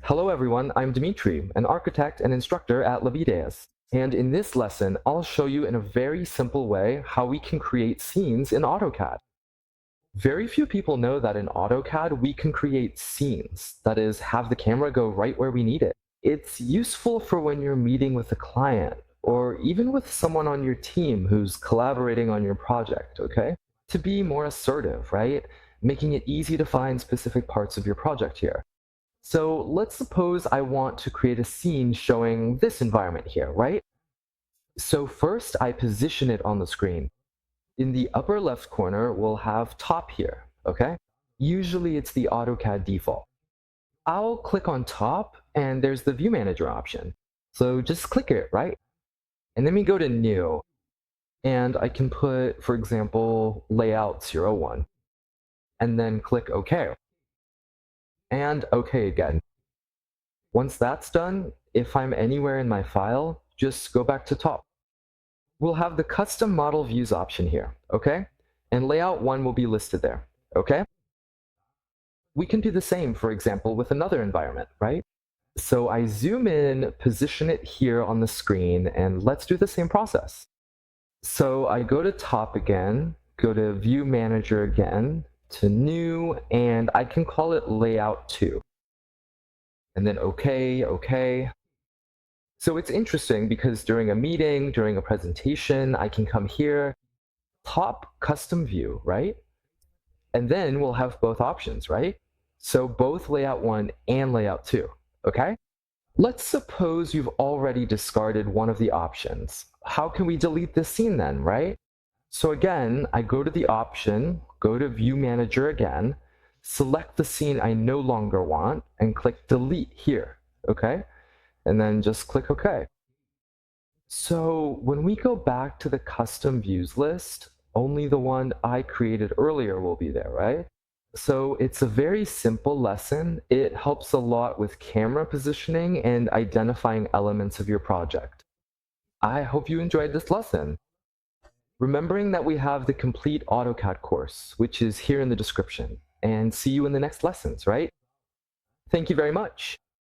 Hello everyone, I'm Dimitri, an architect and instructor at Levideas. And in this lesson, I'll show you in a very simple way how we can create scenes in AutoCAD. Very few people know that in AutoCAD we can create scenes, that is, have the camera go right where we need it. It's useful for when you're meeting with a client, or even with someone on your team who's collaborating on your project, okay? To be more assertive, right? Making it easy to find specific parts of your project here. So let's suppose I want to create a scene showing this environment here, right? So first I position it on the screen. In the upper left corner, we'll have top here, okay? Usually it's the AutoCAD default. I'll click on top and there's the View Manager option. So just click it, right? And then we go to New. And I can put, for example, Layout 01. And then click OK. And OK again. Once that's done, if I'm anywhere in my file, just go back to top. We'll have the custom model views option here, okay? And layout 1 will be listed there, okay? We can do the same, for example, with another environment, right? So I zoom in, position it here on the screen, and let's do the same process. So I go to top again, go to View Manager again, to New, and I can call it Layout 2. And then OK, OK. So it's interesting because during a meeting, during a presentation, I can come here, top custom view, right? And then we'll have both options, right? So both layout 1 and layout 2, okay? Let's suppose you've already discarded one of the options. How can we delete this scene then, right? So again, I go to the option, go to View Manager again, select the scene I no longer want, and click Delete here, okay? And then just click OK. So when we go back to the custom views list, only the one I created earlier will be there, right? So it's a very simple lesson. It helps a lot with camera positioning and identifying elements of your project. I hope you enjoyed this lesson. Remembering that we have the complete AutoCAD course, which is here in the description, and see you in the next lessons, right? Thank you very much.